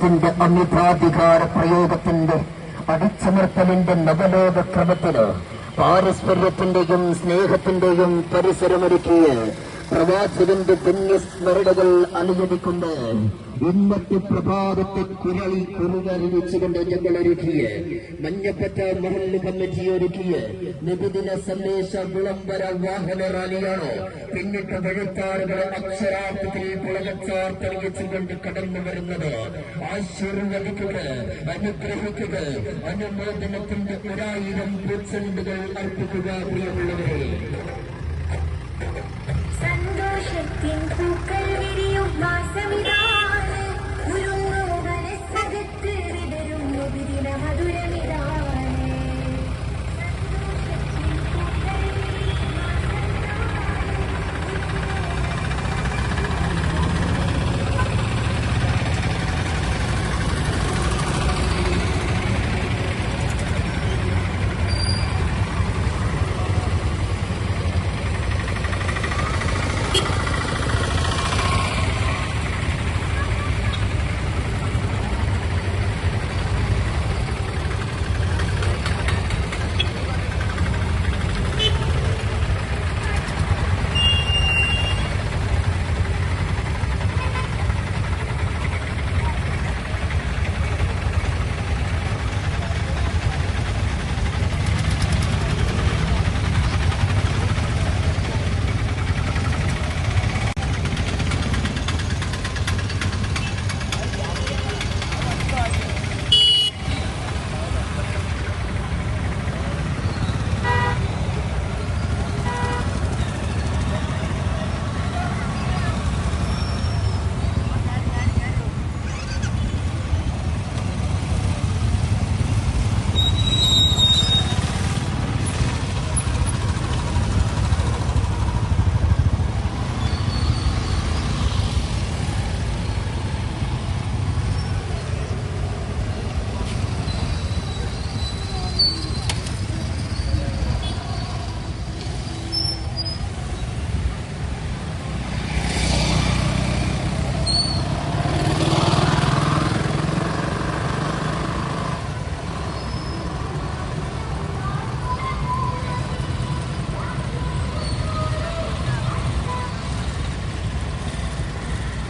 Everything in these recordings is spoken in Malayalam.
രാജ്യത്തിന്റെ അമിതാധികാര പ്രയോഗത്തിന്റെ അടിച്ചമർത്തലിന്റെ നവലോക ക്രമത്തിന് പാരസ്പര്യത്തിന്റെയും സ്നേഹത്തിന്റെയും പരിസരമൊരുക്കിയ പ്രവാചകന്റെ പുണ്യസ്മരണകൾ അനുവദിക്കുന്ന ഇന്നത്തെ പ്രഭാതത്തെ കുറുകറിയിച്ചുകൊണ്ട് ഞങ്ങൾ ഒരുക്കിയ മഞ്ഞപ്പറ്റ മഹല്ല് കമ്മിറ്റി ഒരുക്കിയ നിബിദിന സന്ദേശ വിളംബര വാഹന റാലിയാണോ പിന്നിട്ട് വഴുത്താറുകളെ അക്ഷരാർത്ഥത്തിൽ പുളകച്ചാർത്തെളിയിച്ചുകൊണ്ട് കടന്നു വരുന്നത്. ആശീർവദിക്കുക, അനുഗ്രഹിക്കുക, അനുമോദനത്തിന്റെ 1000 പൂച്ചെണ്ടുകൾ അർപ്പിക്കുക. പ്രിയമുള്ളവരെ, സന്തോഷത്തിൻ പൂക്കൾ വിരിയും മാസമിതാണ്, ഉരുങ്ങോ മനസ്സകത്ത് വിടരും വിദിന മധുരമിതാണ്.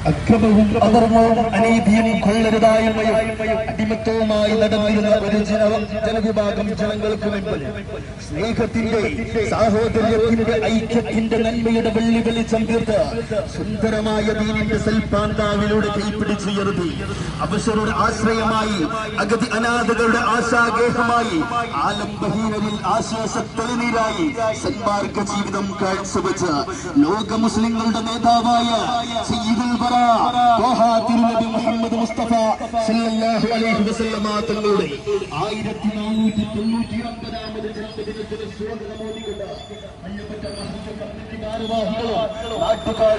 അക്രമവും അധർമ്മവും അനീതിയും കൊള്ളരുതായ്മയും അടിമത്തവുമായി നടന്നിരുന്ന ഒരു ജനവിഭാഗം ജനങ്ങൾക്ക് മുൻപിൽ സ്നേഹത്തിന്റെ, സാഹോദര്യത്തിന്റെ, ഐക്യത്തിന്റെ, നന്മയുടെ വെള്ളി വെളിച്ചം തീർത്ത് സുന്ദരമായ ദീനിന്റെ സൽപാന്താവിലൂടെ കൈപ്പിടിച്ചുയർത്തി അവശരുടെ ആശ്രയമായി, അഗതി അനാഥകളുടെ ആശാഗേഹമായി, ആലംബഹീനരിൽ ആശ്വാസത്തെളിനീരായി സന്മാർഗ ജീവിതം കാഴ്ചവെച്ച് ലോക മുസ്ലിങ്ങളുടെ നേതാവായ സയ്യിദുൽ തിരുനബി മുഹമ്മദ് മുസ്തഫ സല്ലല്ലാഹു അലൈഹി വസല്ലമ തങ്ങളുടെ 1499 ജന്മദിനത്തിന് സ്വാഗതം മോദിക്കുന്ന മഞ്ഞപ്പറ്റ മഹല്ല് കമ്മിറ്റി ഭാരവാഹികളും നാട്ടുകാരും